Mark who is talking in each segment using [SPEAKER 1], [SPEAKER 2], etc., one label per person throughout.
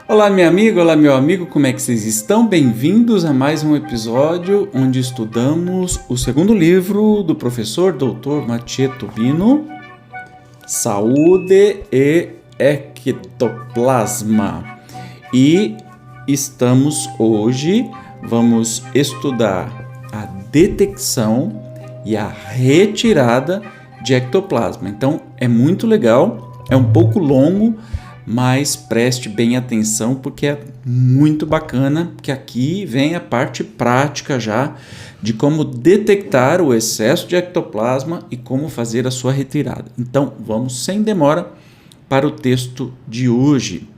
[SPEAKER 1] Olá, minha amiga, olá, meu amigo, como é que vocês estão? Bem-vindos a mais um episódio onde estudamos o segundo livro do professor Dr. Mathieu Tubino, Saúde e Ectoplasma. E vamos estudar a detecção e a retirada de ectoplasma. Então, é muito legal, é um pouco longo, mas preste bem atenção porque é muito bacana, que aqui vem a parte prática já de como detectar o excesso de ectoplasma e como fazer a sua retirada. Então, vamos sem demora para o texto de hoje.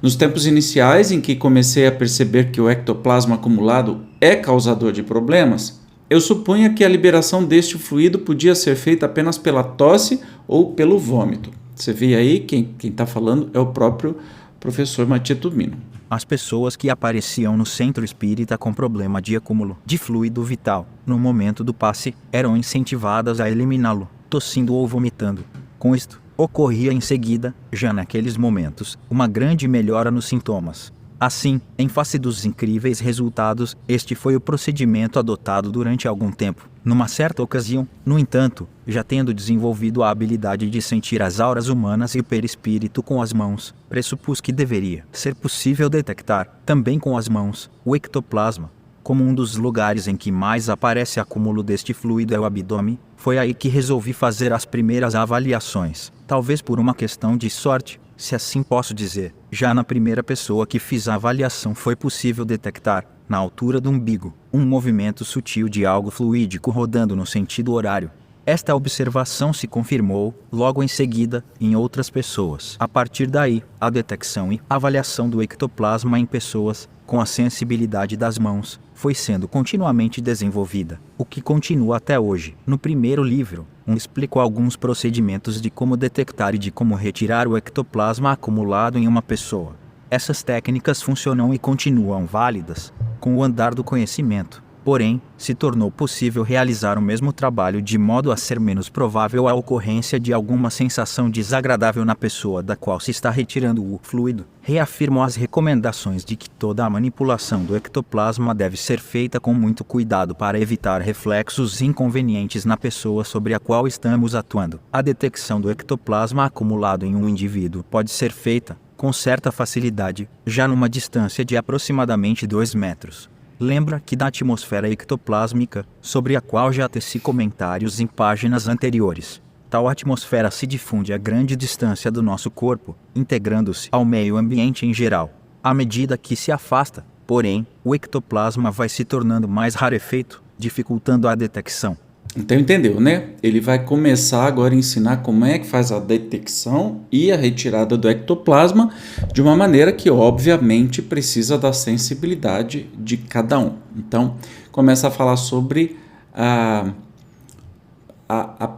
[SPEAKER 1] Nos tempos iniciais em que comecei a perceber que o ectoplasma acumulado é causador de problemas, eu supunha que a liberação deste fluido podia ser feita apenas pela tosse ou pelo vômito. Você vê aí, quem está falando é o próprio professor Mathieu Tubino.
[SPEAKER 2] As pessoas que apareciam no centro espírita com problema de acúmulo de fluido vital no momento do passe eram incentivadas a eliminá-lo, tossindo ou vomitando. Com isto, ocorria em seguida, já naqueles momentos, uma grande melhora nos sintomas. Assim, em face dos incríveis resultados, este foi o procedimento adotado durante algum tempo. Numa certa ocasião, no entanto, já tendo desenvolvido a habilidade de sentir as auras humanas e o perispírito com as mãos, pressupus que deveria ser possível detectar, também com as mãos, o ectoplasma. Como um dos lugares em que mais aparece acúmulo deste fluido é o abdômen, foi aí que resolvi fazer as primeiras avaliações. Talvez por uma questão de sorte, se assim posso dizer. Já na primeira pessoa que fiz a avaliação foi possível detectar, na altura do umbigo, um movimento sutil de algo fluídico rodando no sentido horário. Esta observação se confirmou, logo em seguida, em outras pessoas. A partir daí, a detecção e avaliação do ectoplasma em pessoas, com a sensibilidade das mãos, foi sendo continuamente desenvolvida, o que continua até hoje. No primeiro livro, explico alguns procedimentos de como detectar e de como retirar o ectoplasma acumulado em uma pessoa. Essas técnicas funcionam e continuam válidas com o andar do conhecimento. Porém, se tornou possível realizar o mesmo trabalho de modo a ser menos provável a ocorrência de alguma sensação desagradável na pessoa da qual se está retirando o fluido. Reafirmo as recomendações de que toda a manipulação do ectoplasma deve ser feita com muito cuidado para evitar reflexos inconvenientes na pessoa sobre a qual estamos atuando. A detecção do ectoplasma acumulado em um indivíduo pode ser feita, com certa facilidade, já numa distância de aproximadamente 2 metros. Lembra que da atmosfera ectoplásmica, sobre a qual já teci comentários em páginas anteriores. Tal atmosfera se difunde a grande distância do nosso corpo, integrando-se ao meio ambiente em geral. À medida que se afasta, porém, o ectoplasma vai se tornando mais rarefeito, dificultando a detecção.
[SPEAKER 1] Então entendeu, né? Ele vai começar agora a ensinar como é que faz a detecção e a retirada do ectoplasma de uma maneira que obviamente precisa da sensibilidade de cada um. Então começa a falar sobre a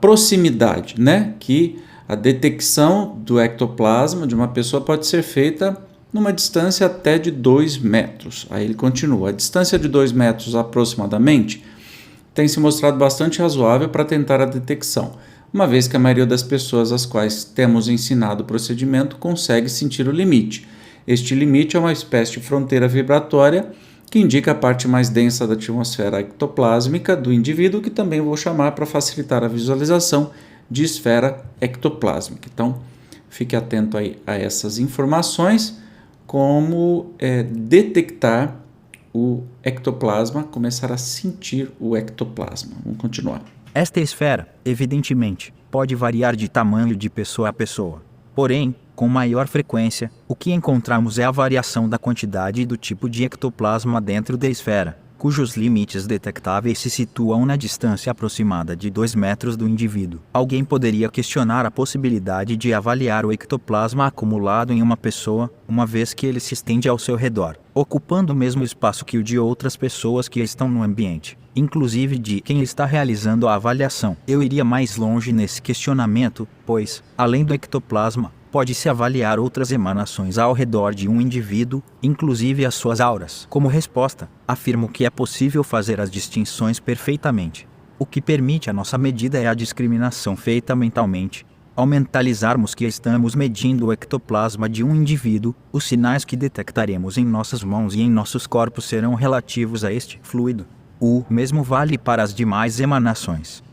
[SPEAKER 1] proximidade, né? Que a detecção do ectoplasma de uma pessoa pode ser feita numa distância até de 2 metros. Aí ele continua, a distância de 2 metros aproximadamente tem se mostrado bastante razoável para tentar a detecção, uma vez que a maioria das pessoas às quais temos ensinado o procedimento consegue sentir o limite. Este limite é uma espécie de fronteira vibratória que indica a parte mais densa da atmosfera ectoplásmica do indivíduo, que também vou chamar para facilitar a visualização de esfera ectoplásmica. Então, fique atento aí a essas informações, como detectar o ectoplasma, começar a sentir o ectoplasma. Vamos continuar.
[SPEAKER 2] Esta esfera, evidentemente, pode variar de tamanho de pessoa a pessoa. Porém, com maior frequência, o que encontramos é a variação da quantidade e do tipo de ectoplasma dentro da esfera, cujos limites detectáveis se situam na distância aproximada de 2 metros do indivíduo. Alguém poderia questionar a possibilidade de avaliar o ectoplasma acumulado em uma pessoa, uma vez que ele se estende ao seu redor, ocupando o mesmo espaço que o de outras pessoas que estão no ambiente, inclusive de quem está realizando a avaliação. Eu iria mais longe nesse questionamento, pois, além do ectoplasma, pode-se avaliar outras emanações ao redor de um indivíduo, inclusive as suas auras. Como resposta, afirmo que é possível fazer as distinções perfeitamente. O que permite a nossa medida é a discriminação feita mentalmente. Ao mentalizarmos que estamos medindo o ectoplasma de um indivíduo, os sinais que detectaremos em nossas mãos e em nossos corpos serão relativos a este fluido. O mesmo vale para as demais emanações.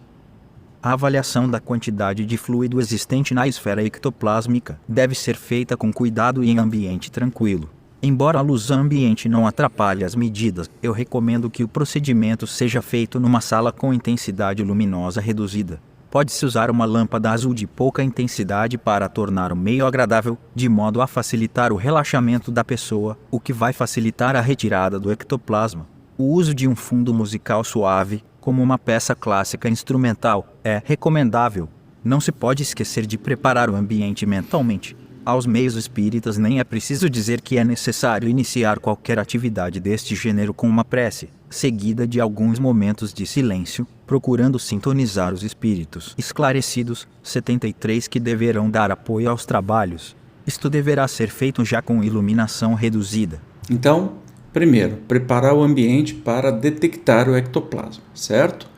[SPEAKER 2] A avaliação da quantidade de fluido existente na esfera ectoplásmica deve ser feita com cuidado e em ambiente tranquilo. Embora a luz ambiente não atrapalhe as medidas, eu recomendo que o procedimento seja feito numa sala com intensidade luminosa reduzida. Pode-se usar uma lâmpada azul de pouca intensidade para tornar o meio agradável, de modo a facilitar o relaxamento da pessoa, o que vai facilitar a retirada do ectoplasma. O uso de um fundo musical suave, como uma peça clássica instrumental, é recomendável. Não se pode esquecer de preparar o ambiente mentalmente. Aos meios espíritas nem é preciso dizer que é necessário iniciar qualquer atividade deste gênero com uma prece, seguida de alguns momentos de silêncio, procurando sintonizar os espíritos esclarecidos, 73 que deverão dar apoio aos trabalhos. Isto deverá ser feito já com iluminação reduzida.
[SPEAKER 1] Então, primeiro, preparar o ambiente para detectar o ectoplasma, certo?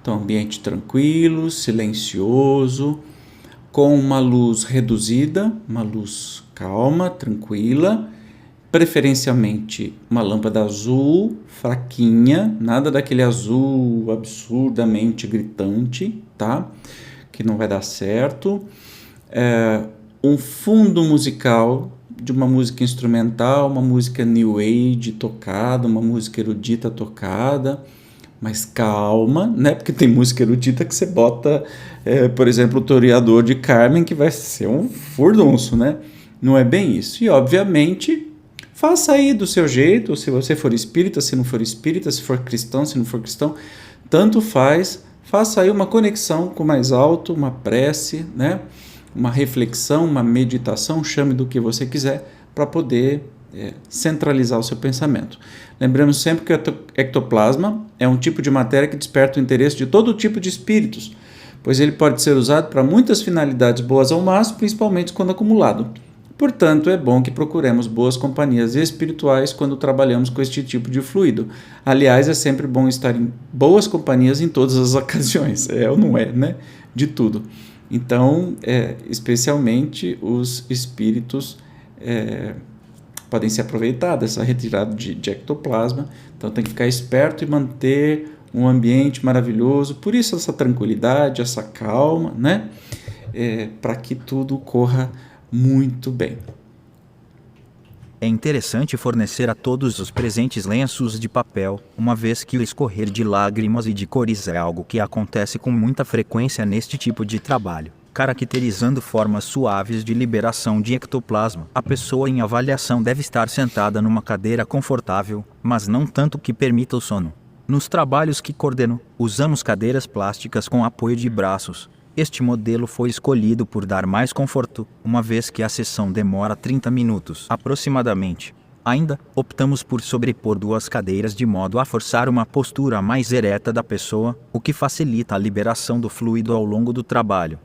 [SPEAKER 1] Então, ambiente tranquilo, silencioso, com uma luz reduzida, uma luz calma, tranquila, preferencialmente uma lâmpada azul, fraquinha, nada daquele azul absurdamente gritante, tá? Que não vai dar certo. Um fundo musical de uma música instrumental, uma música new age tocada, uma música erudita tocada, mas calma, né? Porque tem música erudita que você bota, por exemplo, o Toreador de Carmen, que vai ser um furdunço, né? Não é bem isso. E, obviamente, faça aí do seu jeito, se você for espírita, se não for espírita, se for cristão, se não for cristão, tanto faz. Faça aí uma conexão com o mais alto, uma prece, né? Uma reflexão, uma meditação, chame do que você quiser, para poder centralizar o seu pensamento. Lembramos sempre que o ectoplasma é um tipo de matéria que desperta o interesse de todo tipo de espíritos, pois ele pode ser usado para muitas finalidades boas ao máximo, principalmente quando acumulado. Portanto, é bom que procuremos boas companhias espirituais quando trabalhamos com este tipo de fluido. Aliás, é sempre bom estar em boas companhias em todas as ocasiões. É ou não é, né? De tudo. Então, especialmente os espíritos podem se aproveitar dessa retirada de ectoplasma. Então, tem que ficar esperto e manter um ambiente maravilhoso. Por isso, essa tranquilidade, essa calma, né? Para que tudo corra muito bem.
[SPEAKER 2] É interessante fornecer a todos os presentes lenços de papel, uma vez que o escorrer de lágrimas e de cores é algo que acontece com muita frequência neste tipo de trabalho, caracterizando formas suaves de liberação de ectoplasma. A pessoa em avaliação deve estar sentada numa cadeira confortável, mas não tanto que permita o sono. Nos trabalhos que coordeno, usamos cadeiras plásticas com apoio de braços. Este modelo foi escolhido por dar mais conforto, uma vez que a sessão demora 30 minutos, aproximadamente. Ainda, optamos por sobrepor duas cadeiras de modo a forçar uma postura mais ereta da pessoa, o que facilita a liberação do fluido ao longo do trabalho.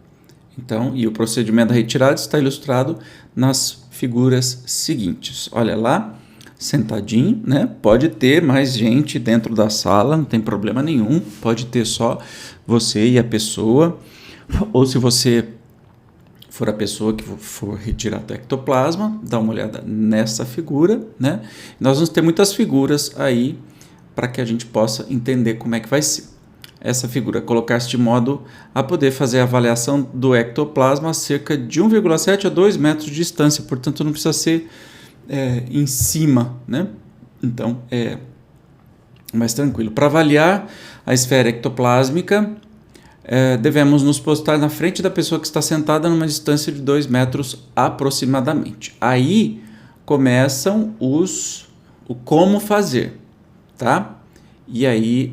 [SPEAKER 1] Então, e o procedimento da retirada está ilustrado nas figuras seguintes. Olha lá, sentadinho, né? Pode ter mais gente dentro da sala, não tem problema nenhum. Pode ter só você e a pessoa. Ou se você for a pessoa que for retirar o ectoplasma, dá uma olhada nessa figura, né? Nós vamos ter muitas figuras aí para que a gente possa entender como é que vai ser. Essa figura colocar-se de modo a poder fazer a avaliação do ectoplasma a cerca de 1,7 a 2 metros de distância, portanto não precisa ser em cima, né? Então é mais tranquilo. Para avaliar a esfera ectoplásmica, devemos nos postar na frente da pessoa que está sentada numa distância de 2 metros aproximadamente. Aí começam o como fazer, tá? E aí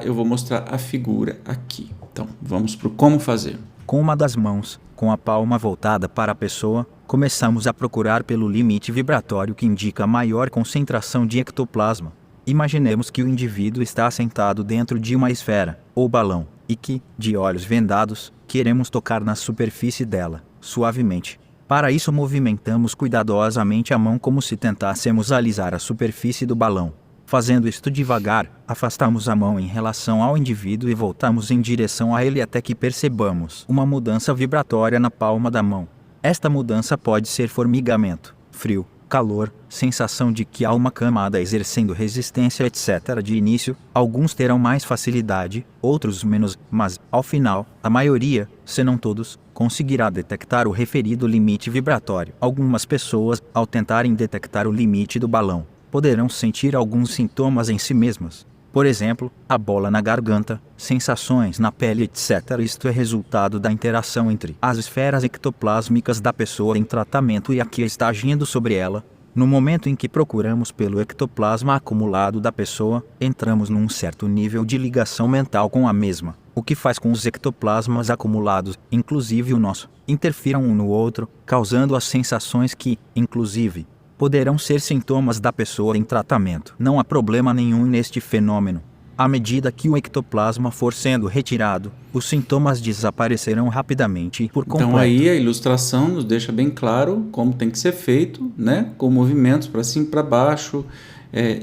[SPEAKER 1] eu vou mostrar a figura aqui. Então, vamos para o como fazer.
[SPEAKER 2] Com uma das mãos, com a palma voltada para a pessoa, começamos a procurar pelo limite vibratório que indica maior concentração de ectoplasma. Imaginemos que o indivíduo está sentado dentro de uma esfera, ou balão, e que, de olhos vendados, queremos tocar na superfície dela, suavemente. Para isso movimentamos cuidadosamente a mão como se tentássemos alisar a superfície do balão. Fazendo isto devagar, afastamos a mão em relação ao indivíduo e voltamos em direção a ele até que percebamos uma mudança vibratória na palma da mão. Esta mudança pode ser formigamento, frio, calor, sensação de que há uma camada exercendo resistência, etc. De início, alguns terão mais facilidade, outros menos, mas, ao final, a maioria, se não todos, conseguirá detectar o referido limite vibratório. Algumas pessoas, ao tentarem detectar o limite do balão, poderão sentir alguns sintomas em si mesmas. Por exemplo, a bola na garganta, sensações na pele, etc. Isto é resultado da interação entre as esferas ectoplásmicas da pessoa em tratamento e a que está agindo sobre ela. No momento em que procuramos pelo ectoplasma acumulado da pessoa, entramos num certo nível de ligação mental com a mesma, o que faz com os ectoplasmas acumulados, inclusive o nosso, interfiram um no outro, causando as sensações que, inclusive, poderão ser sintomas da pessoa em tratamento. Não há problema nenhum neste fenômeno. À medida que o ectoplasma for sendo retirado, os sintomas desaparecerão rapidamente e por completo.
[SPEAKER 1] Então aí a ilustração nos deixa bem claro como tem que ser feito, né? Com movimentos para cima e para baixo,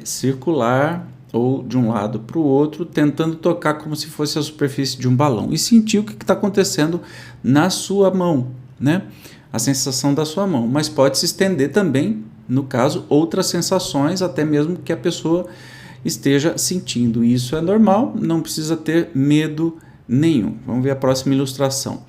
[SPEAKER 1] circular ou de um lado para o outro, tentando tocar como se fosse a superfície de um balão e sentir o que está acontecendo na sua mão, né? A sensação da sua mão, mas pode se estender também, no caso, outras sensações, até mesmo que a pessoa esteja sentindo. Isso é normal, não precisa ter medo nenhum. Vamos ver a próxima ilustração.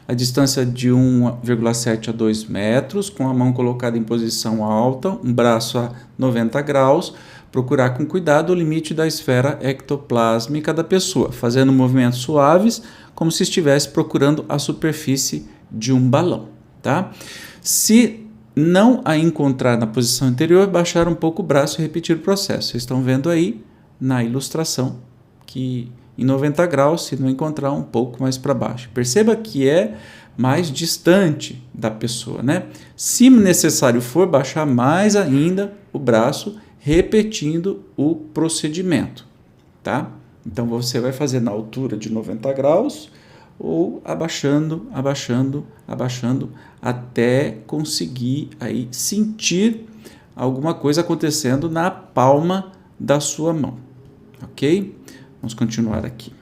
[SPEAKER 1] A distância de 1,7 a 2 metros, com a mão colocada em posição alta, um braço a 90 graus, procurar com cuidado o limite da esfera ectoplásmica da pessoa, fazendo movimentos suaves, como se estivesse procurando a superfície de um balão, tá? Se não a encontrar na posição anterior, baixar um pouco o braço e repetir o processo. Vocês estão vendo aí na ilustração que em 90 graus, se não encontrar, um pouco mais para baixo. Perceba que é mais distante da pessoa, né? Se necessário for, baixar mais ainda o braço, repetindo o procedimento, tá? Então você vai fazer na altura de 90 graus ou abaixando, abaixando, abaixando, até conseguir aí sentir alguma coisa acontecendo na palma da sua mão, ok? Vamos continuar aqui.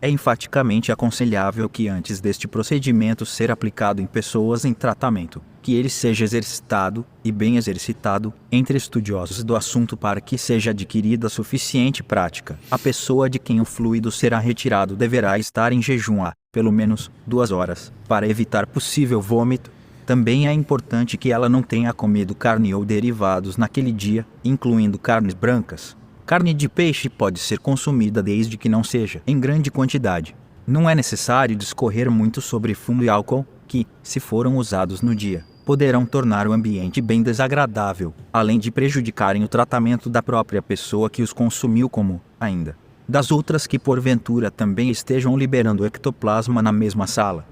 [SPEAKER 2] É enfaticamente aconselhável que antes deste procedimento ser aplicado em pessoas em tratamento, que ele seja exercitado, e bem exercitado, entre estudiosos do assunto para que seja adquirida suficiente prática. A pessoa de quem o fluido será retirado deverá estar em jejum há, pelo menos, 2 horas, para evitar possível vômito. Também é importante que ela não tenha comido carne ou derivados naquele dia, incluindo carnes brancas. Carne de peixe pode ser consumida desde que não seja em grande quantidade. Não é necessário discorrer muito sobre fumo e álcool, que, se foram usados no dia, poderão tornar o ambiente bem desagradável, além de prejudicarem o tratamento da própria pessoa que os consumiu como, ainda, das outras que porventura também estejam liberando ectoplasma na mesma sala.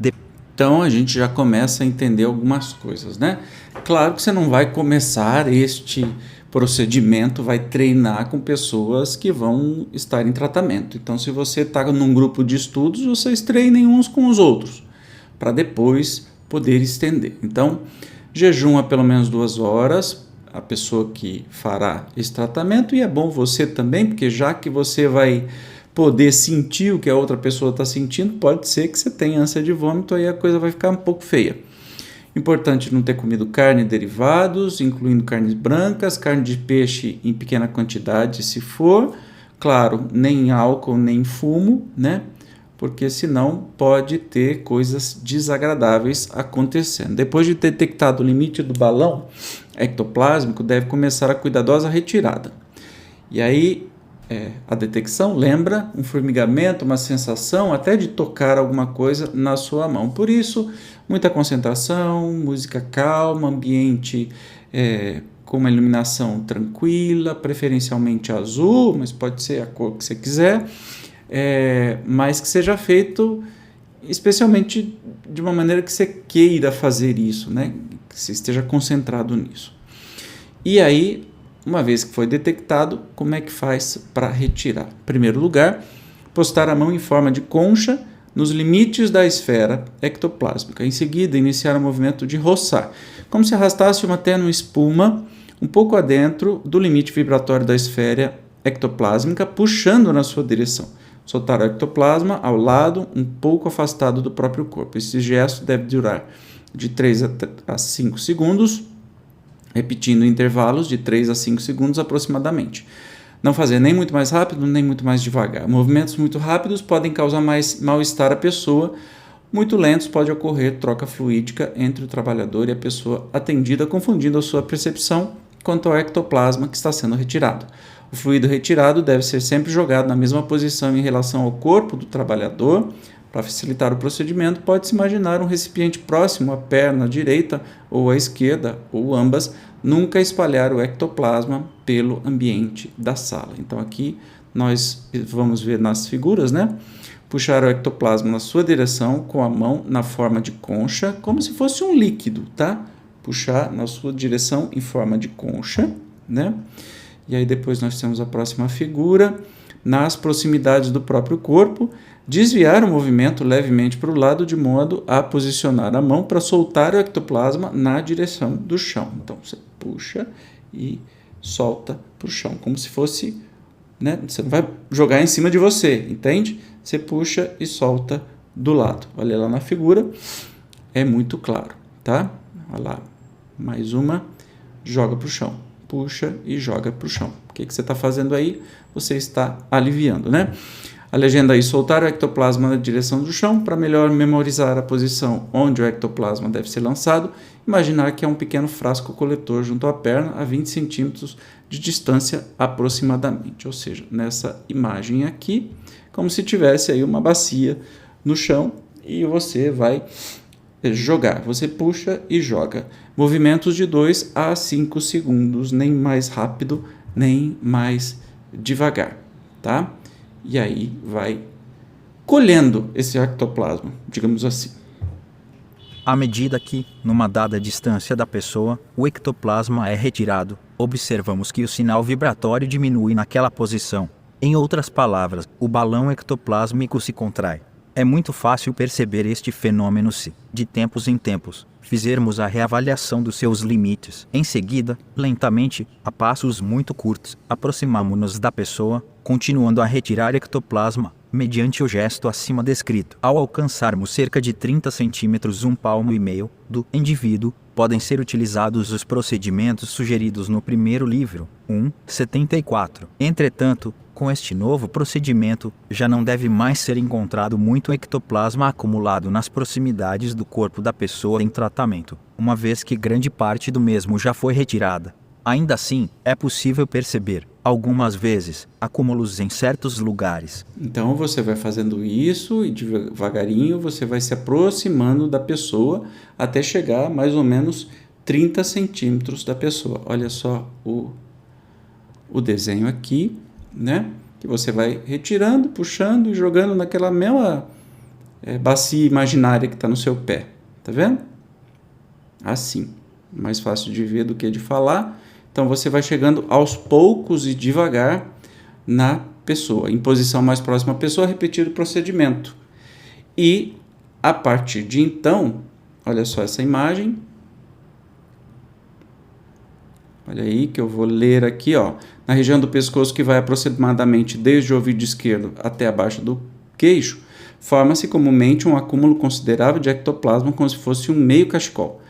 [SPEAKER 1] Então a gente já começa a entender algumas coisas, né? Claro que você não vai começar este procedimento, vai treinar com pessoas que vão estar em tratamento. Então, se você está num grupo de estudos, vocês treinem uns com os outros, para depois poder estender. Então, jejum a pelo menos 2 horas, a pessoa que fará esse tratamento, e é bom você também, porque já que você vai poder sentir o que a outra pessoa está sentindo, pode ser que você tenha ânsia de vômito, aí a coisa vai ficar um pouco feia. Importante não ter comido carne e derivados, incluindo carnes brancas, carne de peixe em pequena quantidade, se for. Claro, nem álcool, nem fumo, né? Porque senão pode ter coisas desagradáveis acontecendo. Depois de ter detectado o limite do balão ectoplásmico, deve começar a cuidadosa retirada. E aí, a detecção lembra um formigamento, uma sensação até de tocar alguma coisa na sua mão. Por isso, muita concentração, música calma, ambiente com uma iluminação tranquila, preferencialmente azul, mas pode ser a cor que você quiser, mas que seja feito especialmente de uma maneira que você queira fazer isso, né? Que você esteja concentrado nisso. E aí, uma vez que foi detectado, como é que faz para retirar? Em primeiro lugar, postar a mão em forma de concha nos limites da esfera ectoplásmica. Em seguida, iniciar o movimento de roçar, como se arrastasse uma tênue espuma um pouco adentro do limite vibratório da esfera ectoplásmica, puxando na sua direção. Soltar o ectoplasma ao lado, um pouco afastado do próprio corpo. Esse gesto deve durar de 3 a 5 segundos, repetindo intervalos de 3 a 5 segundos aproximadamente. Não fazer nem muito mais rápido, nem muito mais devagar. Movimentos muito rápidos podem causar mais mal-estar à pessoa. Muito lentos pode ocorrer troca fluídica entre o trabalhador e a pessoa atendida, confundindo a sua percepção quanto ao ectoplasma que está sendo retirado. O fluido retirado deve ser sempre jogado na mesma posição em relação ao corpo do trabalhador. Para facilitar o procedimento, pode-se imaginar um recipiente próximo à perna direita ou à esquerda, ou ambas, nunca espalhar o ectoplasma pelo ambiente da sala. Então aqui nós vamos ver nas figuras, né? Puxar o ectoplasma na sua direção com a mão na forma de concha, como se fosse um líquido, tá? Puxar na sua direção em forma de concha, né? E aí depois nós temos a próxima figura, nas proximidades do próprio corpo, desviar o movimento levemente para o lado de modo a posicionar a mão para soltar o ectoplasma na direção do chão. Então você puxa e solta para o chão, como se fosse, né? Você não vai jogar em cima de você, entende? Você puxa e solta do lado. Olha lá na figura, é muito claro, tá? Olha lá, mais uma, joga para o chão. Puxa e joga para o chão. O que você está fazendo aí? Você está aliviando, né? A legenda aí, soltar o ectoplasma na direção do chão para melhor memorizar a posição onde o ectoplasma deve ser lançado. Imaginar que é um pequeno frasco coletor junto à perna a 20 centímetros de distância aproximadamente. Ou seja, nessa imagem aqui, como se tivesse aí uma bacia no chão e você vai jogar. Você puxa e joga. Movimentos de 2 a 5 segundos, nem mais rápido, nem mais devagar, tá? E aí vai colhendo esse ectoplasma, digamos assim.
[SPEAKER 2] À medida que, numa dada distância da pessoa, o ectoplasma é retirado, observamos que o sinal vibratório diminui naquela posição. Em outras palavras, o balão ectoplásmico se contrai. É muito fácil perceber este fenômeno se, de tempos em tempos, fizermos a reavaliação dos seus limites. Em seguida, lentamente, a passos muito curtos, aproximamo-nos da pessoa, continuando a retirar ectoplasma, mediante o gesto acima descrito. Ao alcançarmos cerca de 30 centímetros, 1,5 palmo do indivíduo, podem ser utilizados os procedimentos sugeridos no primeiro livro, 1,74. Entretanto, com este novo procedimento, já não deve mais ser encontrado muito ectoplasma acumulado nas proximidades do corpo da pessoa em tratamento, uma vez que grande parte do mesmo já foi retirada. Ainda assim, é possível perceber, algumas vezes, acúmulos em certos lugares.
[SPEAKER 1] Então você vai fazendo isso e devagarinho você vai se aproximando da pessoa até chegar a mais ou menos 30 centímetros da pessoa. Olha só o desenho aqui, né? Que você vai retirando, puxando e jogando naquela mesma bacia imaginária que está no seu pé. Tá vendo? Assim. Mais fácil de ver do que de falar. Então você vai chegando aos poucos e devagar na pessoa. Em posição mais próxima à pessoa, repetir o procedimento. E a partir de então, olha só essa imagem. Olha aí que eu vou ler aqui, ó. Na região do pescoço, que vai aproximadamente desde o ouvido esquerdo até abaixo do queixo, forma-se comumente um acúmulo considerável de ectoplasma, como se fosse um meio cachecol.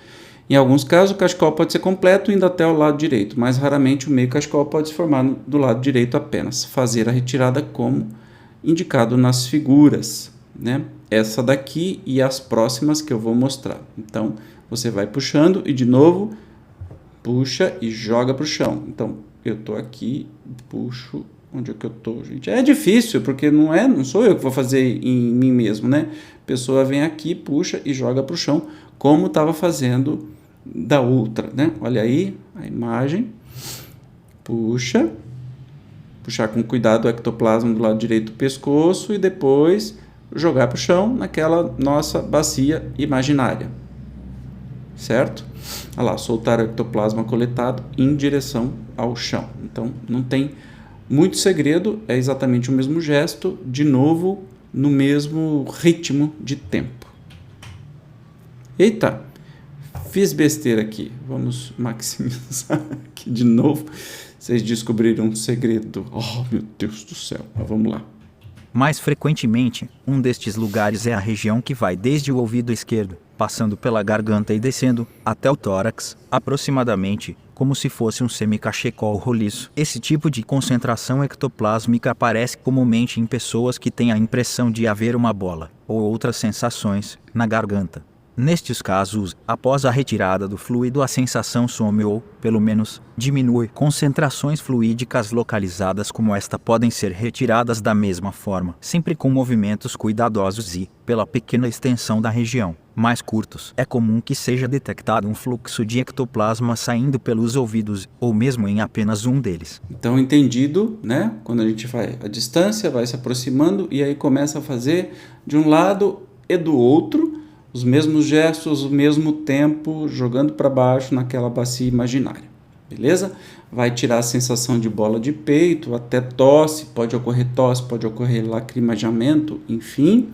[SPEAKER 1] Em alguns casos, o cachecol pode ser completo, indo até o lado direito, mas raramente o meio cachecol pode se formar do lado direito apenas. Fazer a retirada como indicado nas figuras, né? Essa daqui e as próximas que eu vou mostrar. Então, você vai puxando e de novo puxa e joga para o chão. Então, eu estou aqui, puxo. Onde é que eu estou, gente? É difícil, porque não sou eu que vou fazer em mim mesmo, né? A pessoa vem aqui, puxa e joga para o chão, como estava fazendo da outra, né? Olha aí a imagem, puxar com cuidado o ectoplasma do lado direito do pescoço e depois jogar para o chão naquela nossa bacia imaginária, certo? Olha lá, soltar o ectoplasma coletado em direção ao chão. Então, não tem muito segredo, é exatamente o mesmo gesto, de novo, no mesmo ritmo de tempo. Eita, fiz besteira aqui. Vamos maximizar aqui de novo. Vocês descobriram um segredo. Oh, meu Deus do céu. Mas vamos lá.
[SPEAKER 2] Mais frequentemente, um destes lugares é a região que vai desde o ouvido esquerdo, passando pela garganta e descendo até o tórax, aproximadamente, como se fosse um semicachecol roliço. Esse tipo de concentração ectoplásmica aparece comumente em pessoas que têm a impressão de haver uma bola, ou outras sensações, na garganta. Nestes casos, após a retirada do fluido, a sensação some ou, pelo menos, diminui. Concentrações fluídicas localizadas como esta podem ser retiradas da mesma forma, sempre com movimentos cuidadosos e, pela pequena extensão da região, mais curtos. É comum que seja detectado um fluxo de ectoplasma saindo pelos ouvidos, ou mesmo em apenas um deles.
[SPEAKER 1] Então, entendido, né? Quando a gente vai à distância, vai se aproximando e aí começa a fazer de um lado e do outro, os mesmos gestos, o mesmo tempo, jogando para baixo naquela bacia imaginária, beleza? Vai tirar a sensação de bola de peito, até tosse, pode ocorrer lacrimejamento, enfim,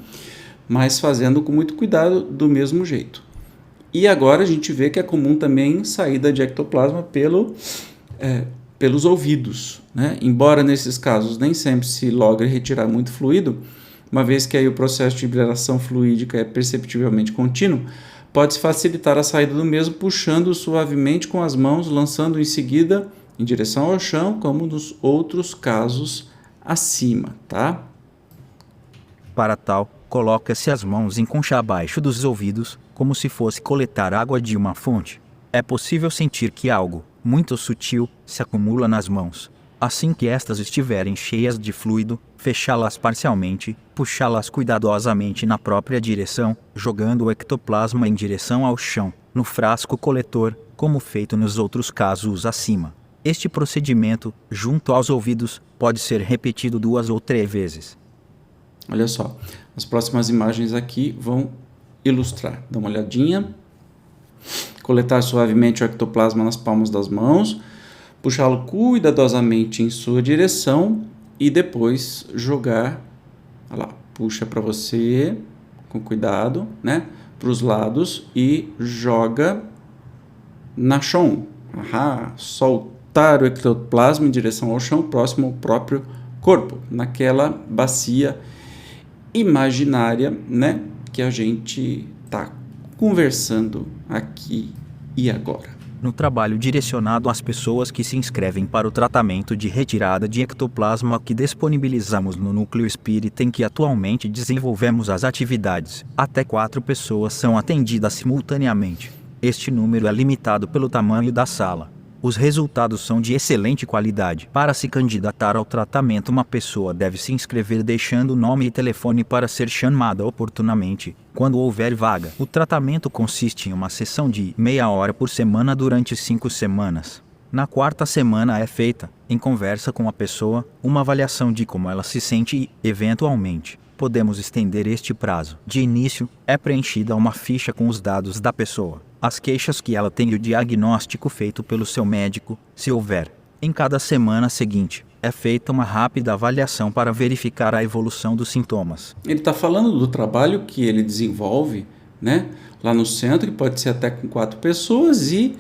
[SPEAKER 1] mas fazendo com muito cuidado do mesmo jeito. E agora a gente vê que é comum também saída de ectoplasma pelos ouvidos, né? Embora nesses casos nem sempre se logre retirar muito fluido, uma vez que aí o processo de liberação fluídica é perceptivelmente contínuo, pode-se facilitar a saída do mesmo puxando suavemente com as mãos, lançando em seguida em direção ao chão, como nos outros casos acima, tá?
[SPEAKER 2] Para tal, coloca-se as mãos em concha abaixo dos ouvidos, como se fosse coletar água de uma fonte. É possível sentir que algo, muito sutil, se acumula nas mãos. Assim que estas estiverem cheias de fluido, fechá-las parcialmente, puxá-las cuidadosamente na própria direção, jogando o ectoplasma em direção ao chão, no frasco coletor, como feito nos outros casos acima. Este procedimento, junto aos ouvidos, pode ser repetido 2 ou 3 vezes.
[SPEAKER 1] Olha só, as próximas imagens aqui vão ilustrar. Dá uma olhadinha. Coletar suavemente o ectoplasma nas palmas das mãos, puxá-lo cuidadosamente em sua direção e depois jogar, olha lá, puxa para você com cuidado, né, para os lados e joga na chão. Soltar o ectoplasma em direção ao chão, próximo ao próprio corpo, naquela bacia imaginária, né, que a gente está conversando aqui e agora.
[SPEAKER 2] No trabalho direcionado às pessoas que se inscrevem para o tratamento de retirada de ectoplasma que disponibilizamos no Núcleo Espírita em que atualmente desenvolvemos as atividades, até 4 pessoas são atendidas simultaneamente. Este número é limitado pelo tamanho da sala. Os resultados são de excelente qualidade. Para se candidatar ao tratamento, uma pessoa deve se inscrever deixando nome e telefone para ser chamada oportunamente, quando houver vaga. O tratamento consiste em uma sessão de meia hora por semana durante 5 semanas. Na 4ª semana é feita, em conversa com a pessoa, uma avaliação de como ela se sente e, eventualmente, podemos estender este prazo. De início, é preenchida uma ficha com os dados da pessoa, as queixas que ela tem e o diagnóstico feito pelo seu médico, se houver. Em cada semana seguinte, é feita uma rápida avaliação para verificar a evolução dos sintomas.
[SPEAKER 1] Ele está falando do trabalho que ele desenvolve, né, lá no centro, que pode ser até com 4 pessoas e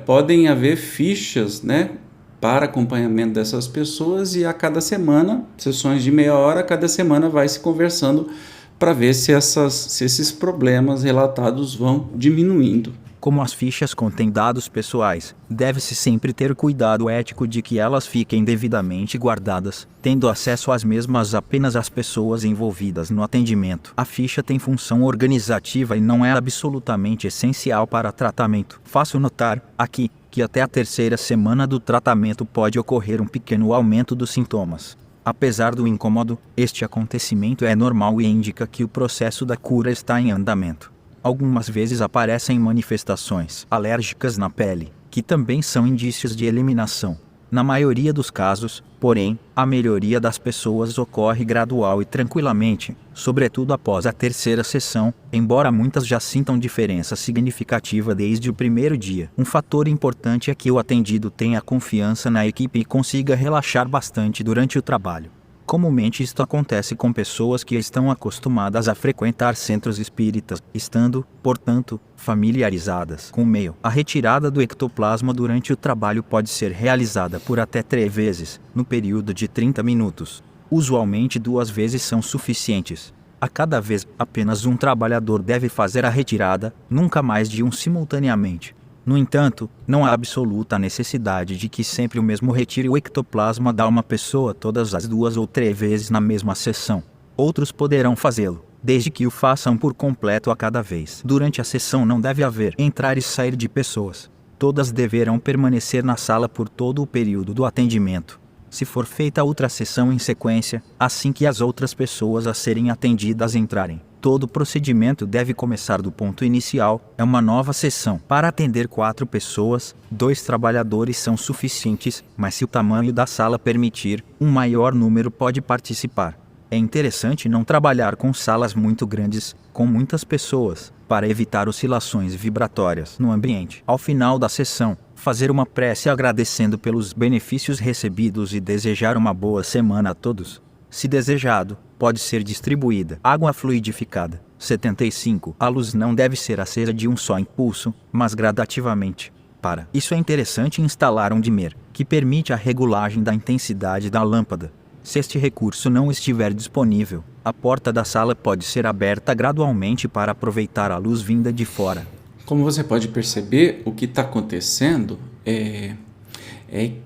[SPEAKER 1] podem haver fichas, né, para acompanhamento dessas pessoas e a cada semana, sessões de meia hora, a cada semana vai se conversando para ver se esses problemas relatados vão diminuindo.
[SPEAKER 2] Como as fichas contêm dados pessoais, deve-se sempre ter cuidado ético de que elas fiquem devidamente guardadas, tendo acesso às mesmas apenas as pessoas envolvidas no atendimento. A ficha tem função organizativa e não é absolutamente essencial para tratamento. Faço notar, aqui, que até a 3ª semana do tratamento pode ocorrer um pequeno aumento dos sintomas. Apesar do incômodo, este acontecimento é normal e indica que o processo da cura está em andamento. Algumas vezes aparecem manifestações alérgicas na pele, que também são indícios de eliminação. Na maioria dos casos, porém, a melhoria das pessoas ocorre gradual e tranquilamente, sobretudo após a terceira sessão, embora muitas já sintam diferença significativa desde o primeiro dia. Um fator importante é que o atendido tenha confiança na equipe e consiga relaxar bastante durante o trabalho. Comumente isto acontece com pessoas que estão acostumadas a frequentar centros espíritas, estando, portanto, familiarizadas com o meio. A retirada do ectoplasma durante o trabalho pode ser realizada por até 3 vezes, no período de 30 minutos. Usualmente 2 vezes são suficientes. A cada vez, apenas um trabalhador deve fazer a retirada, nunca mais de um simultaneamente. No entanto, não há absoluta necessidade de que sempre o mesmo retire o ectoplasma da uma pessoa todas as 2 ou 3 vezes na mesma sessão. Outros poderão fazê-lo, desde que o façam por completo a cada vez. Durante a sessão não deve haver entrar e sair de pessoas. Todas deverão permanecer na sala por todo o período do atendimento. Se for feita outra sessão em sequência, assim que as outras pessoas a serem atendidas entrarem, todo o procedimento deve começar do ponto inicial. É uma nova sessão. Para atender 4 pessoas, 2 trabalhadores são suficientes, mas se o tamanho da sala permitir, um maior número pode participar. É interessante não trabalhar com salas muito grandes, com muitas pessoas, para evitar oscilações vibratórias no ambiente. Ao final da sessão, fazer uma prece agradecendo pelos benefícios recebidos e desejar uma boa semana a todos. Se desejado, pode ser distribuída água fluidificada. 75. A luz não deve ser acesa de um só impulso, mas gradativamente. Para isso é interessante instalar um dimmer, que permite a regulagem da intensidade da lâmpada. Se este recurso não estiver disponível, a porta da sala pode ser aberta gradualmente para aproveitar a luz vinda de fora.
[SPEAKER 1] Como você pode perceber, o que está acontecendo é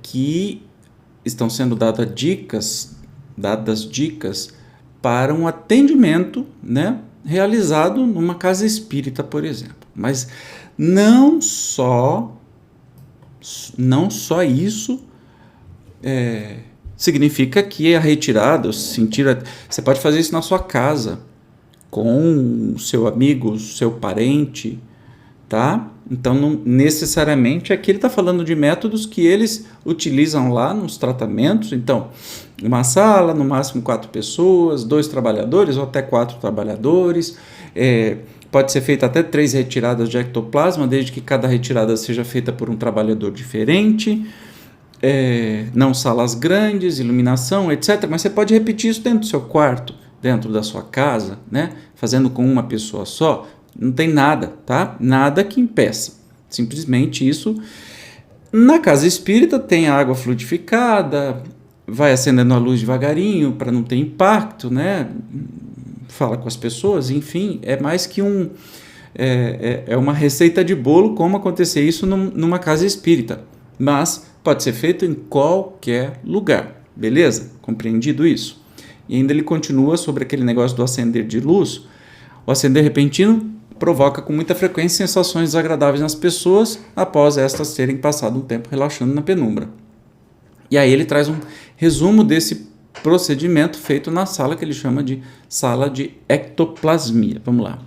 [SPEAKER 1] que estão sendo dadas dicas para um atendimento, né, realizado numa casa espírita, por exemplo. Mas não só isso significa que a retirada, você pode fazer isso na sua casa, com o seu amigo, seu parente, tá? Então, não necessariamente aqui ele está falando de métodos que eles utilizam lá nos tratamentos. Então, uma sala, no máximo 4 pessoas, 2 trabalhadores ou até 4 trabalhadores. Pode ser feita até 3 retiradas de ectoplasma, desde que cada retirada seja feita por um trabalhador diferente. Não salas grandes, iluminação, etc. Mas você pode repetir isso dentro do seu quarto, dentro da sua casa, né? Fazendo com uma pessoa só. Não tem nada, tá? Nada que impeça. Simplesmente isso. Na casa espírita tem a água fluidificada, vai acendendo a luz devagarinho para não ter impacto, né? Fala com as pessoas, enfim, é mais que uma receita de bolo como acontecer isso numa casa espírita. Mas pode ser feito em qualquer lugar, beleza? Compreendido isso? E ainda ele continua sobre aquele negócio do acender de luz. O acender repentino provoca com muita frequência sensações desagradáveis nas pessoas após estas terem passado um tempo relaxando na penumbra. E aí ele traz um resumo desse procedimento feito na sala que ele chama de sala de ectoplasmia. Vamos lá.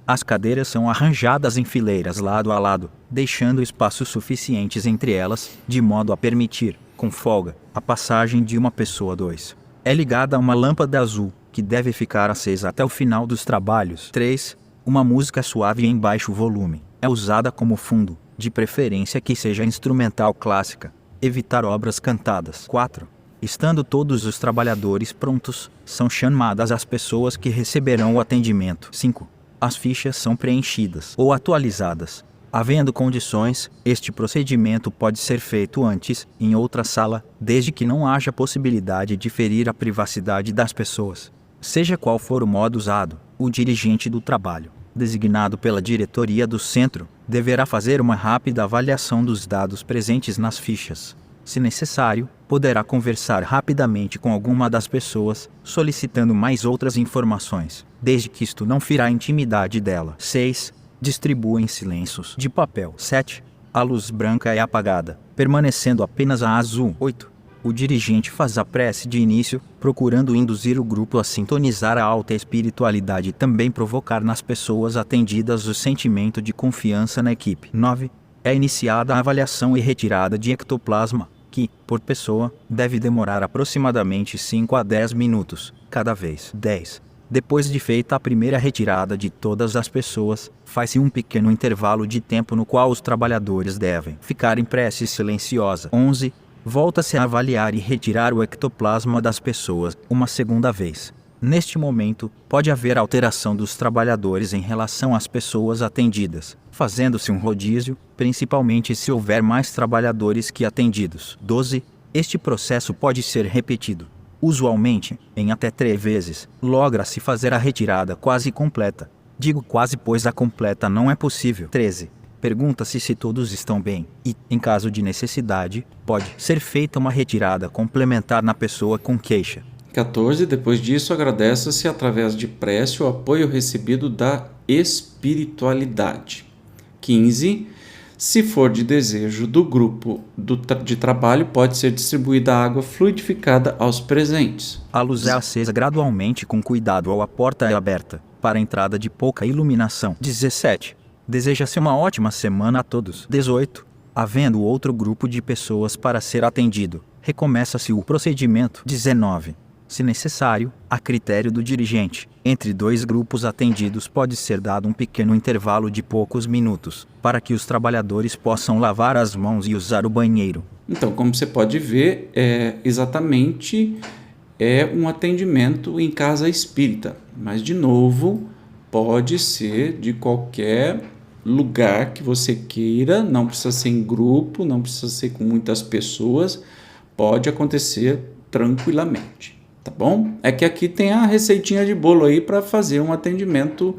[SPEAKER 2] As cadeiras são arranjadas em fileiras lado a lado, deixando espaços suficientes entre elas, de modo a permitir, com folga, a passagem de uma pessoa 2. É ligada a uma lâmpada azul, que deve ficar acesa até o final dos trabalhos. 3. Uma música suave em baixo volume. É usada como fundo, de preferência que seja instrumental clássica. Evitar obras cantadas. 4. Estando todos os trabalhadores prontos, são chamadas as pessoas que receberão o atendimento. 5. As fichas são preenchidas ou atualizadas. Havendo condições, este procedimento pode ser feito antes, em outra sala, desde que não haja possibilidade de ferir a privacidade das pessoas. Seja qual for o modo usado, o dirigente do trabalho, designado pela diretoria do centro, deverá fazer uma rápida avaliação dos dados presentes nas fichas. Se necessário, poderá conversar rapidamente com alguma das pessoas, solicitando mais outras informações, desde que isto não fira a intimidade dela. 6. Distribuem-se lenços de papel. 7. A luz branca é apagada, permanecendo apenas a azul. 8. O dirigente faz a prece de início, procurando induzir o grupo a sintonizar a alta espiritualidade e também provocar nas pessoas atendidas o sentimento de confiança na equipe. 9. é iniciada a avaliação e retirada de ectoplasma, que, por pessoa, deve demorar aproximadamente 5 a 10 minutos, cada vez. 10. Depois de feita a primeira retirada de todas as pessoas, faz-se um pequeno intervalo de tempo no qual os trabalhadores devem ficar em prece silenciosa. 11. Volta-se a avaliar e retirar o ectoplasma das pessoas uma segunda vez. Neste momento, pode haver alteração dos trabalhadores em relação às pessoas atendidas, fazendo-se um rodízio, principalmente se houver mais trabalhadores que atendidos. 12. Este processo pode ser repetido. Usualmente, em até 3 vezes, logra-se fazer a retirada quase completa. Digo quase pois a completa não é possível. 13. Pergunta-se se todos estão bem e, em caso de necessidade, pode ser feita uma retirada complementar na pessoa com queixa.
[SPEAKER 1] 14. Depois disso, agradece-se através de prece o apoio recebido da espiritualidade. 15. Se for de desejo do grupo de trabalho, pode ser distribuída água fluidificada aos presentes.
[SPEAKER 2] A luz é acesa gradualmente com cuidado ou a porta é aberta, para a entrada de pouca iluminação. 17. Deseja-se uma ótima semana a todos. 18. Havendo outro grupo de pessoas para ser atendido, recomeça-se o procedimento. 19. Se necessário, a critério do dirigente, entre 2 grupos atendidos pode ser dado um pequeno intervalo de poucos minutos, para que os trabalhadores possam lavar as mãos e usar o banheiro.
[SPEAKER 1] Então, como você pode ver, exatamente um atendimento em casa espírita, mas de novo, pode ser de qualquer lugar que você queira, não precisa ser em grupo, não precisa ser com muitas pessoas, pode acontecer tranquilamente. Tá bom? É que aqui tem a receitinha de bolo aí para fazer um atendimento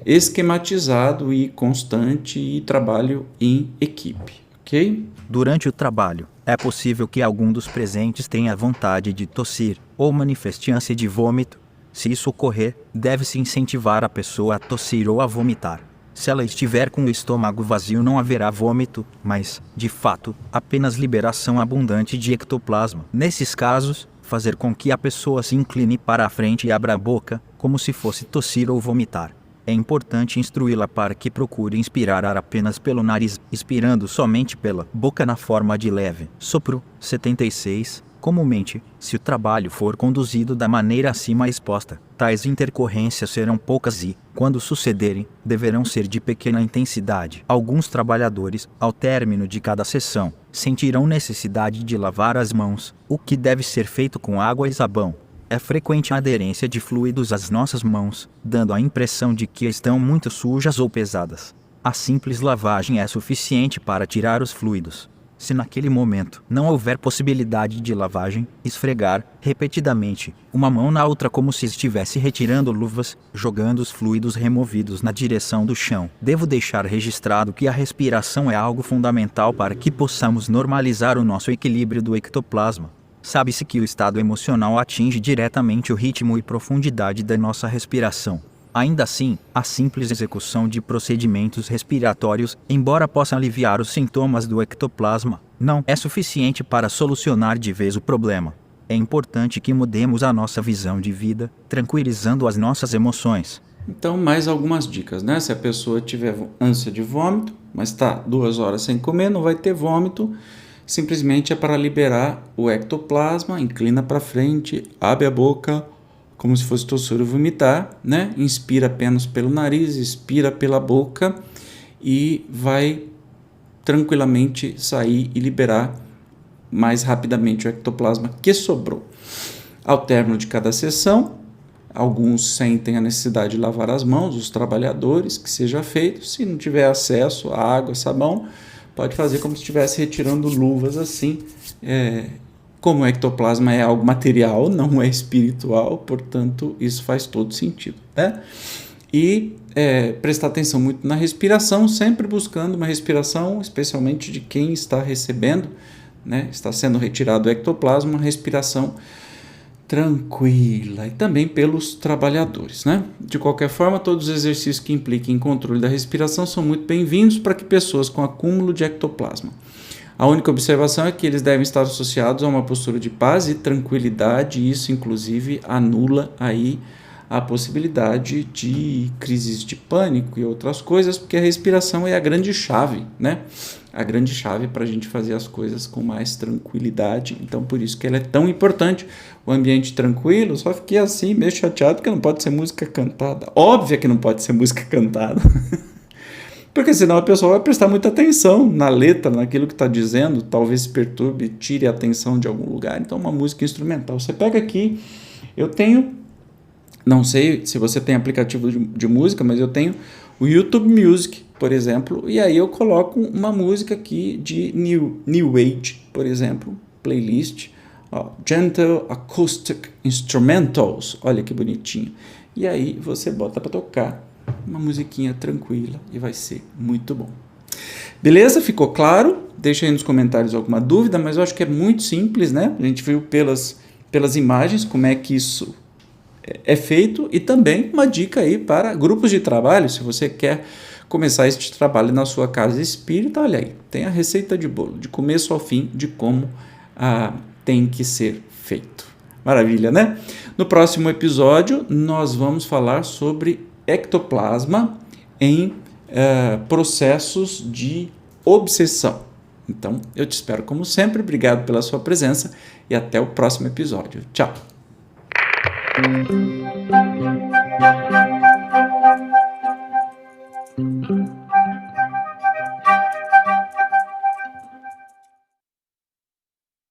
[SPEAKER 1] esquematizado e constante e trabalho em equipe, ok?
[SPEAKER 2] Durante o trabalho, é possível que algum dos presentes tenha vontade de tossir ou manifeste ânsia de vômito. Se isso ocorrer, deve-se incentivar a pessoa a tossir ou a vomitar. Se ela estiver com o estômago vazio, não haverá vômito, mas, de fato, apenas liberação abundante de ectoplasma. Nesses casos, fazer com que a pessoa se incline para a frente e abra a boca, como se fosse tossir ou vomitar. É importante instruí-la para que procure inspirar ar apenas pelo nariz, expirando somente pela boca na forma de leve sopro. 76. Comumente, se o trabalho for conduzido da maneira acima exposta, tais intercorrências serão poucas e, quando sucederem, deverão ser de pequena intensidade. Alguns trabalhadores, ao término de cada sessão, sentirão necessidade de lavar as mãos, o que deve ser feito com água e sabão. É frequente a aderência de fluidos às nossas mãos, dando a impressão de que estão muito sujas ou pesadas. A simples lavagem é suficiente para tirar os fluidos. Se naquele momento não houver possibilidade de lavagem, esfregar, repetidamente, uma mão na outra como se estivesse retirando luvas, jogando os fluidos removidos na direção do chão. Devo deixar registrado que a respiração é algo fundamental para que possamos normalizar o nosso equilíbrio do ectoplasma. Sabe-se que o estado emocional atinge diretamente o ritmo e profundidade da nossa respiração. Ainda assim, a simples execução de procedimentos respiratórios, embora possa aliviar os sintomas do ectoplasma, não é suficiente para solucionar de vez o problema. É importante que mudemos a nossa visão de vida, tranquilizando as nossas emoções.
[SPEAKER 1] Então, mais algumas dicas, né? Se a pessoa tiver ânsia de vômito, mas está 2 horas sem comer, não vai ter vômito, simplesmente é para liberar o ectoplasma, inclina para frente, abre a boca, como se fosse tossir ou vomitar, né? Inspira apenas pelo nariz, expira pela boca e vai tranquilamente sair e liberar mais rapidamente o ectoplasma que sobrou. Ao término de cada sessão, alguns sentem a necessidade de lavar as mãos, os trabalhadores, que seja feito. Se não tiver acesso a água, sabão, pode fazer como se estivesse retirando luvas assim. Como o ectoplasma é algo material, não é espiritual, portanto, isso faz todo sentido, né? E prestar atenção muito na respiração, sempre buscando uma respiração, especialmente de quem está recebendo, né? Está sendo retirado o ectoplasma, uma respiração tranquila, e também pelos trabalhadores, né? De qualquer forma, todos os exercícios que impliquem em controle da respiração são muito bem-vindos para que pessoas com acúmulo de ectoplasma. A única observação é que eles devem estar associados a uma postura de paz e tranquilidade, e isso inclusive anula aí a possibilidade de crises de pânico e outras coisas, porque a respiração é a grande chave, né? A grande chave para a gente fazer as coisas com mais tranquilidade. Então, por isso que ela é tão importante. O ambiente tranquilo, só fiquei assim, meio chateado, porque não pode ser música cantada. Óbvio que não pode ser música cantada. Porque senão a pessoa vai prestar muita atenção na letra, naquilo que está dizendo, talvez se perturbe, tire a atenção de algum lugar. Então, uma música instrumental. Você pega aqui, eu tenho, não sei se você tem aplicativo de música, mas eu tenho o YouTube Music, por exemplo, e aí eu coloco uma música aqui de New Age, por exemplo, playlist, ó, Gentle Acoustic Instrumentals, olha que bonitinho. E aí você bota para tocar uma musiquinha tranquila e vai ser muito bom. Beleza? Ficou claro? Deixa aí nos comentários alguma dúvida, mas eu acho que é muito simples, né? A gente viu pelas imagens como é que isso é feito e também uma dica aí para grupos de trabalho. Se você quer começar este trabalho na sua casa espírita, olha aí, tem a receita de bolo, de começo ao fim, de como tem que ser feito. Maravilha, né? No próximo episódio, nós vamos falar sobre ectoplasma em processos de obsessão. Então, eu te espero como sempre. Obrigado pela sua presença e até o próximo episódio. Tchau!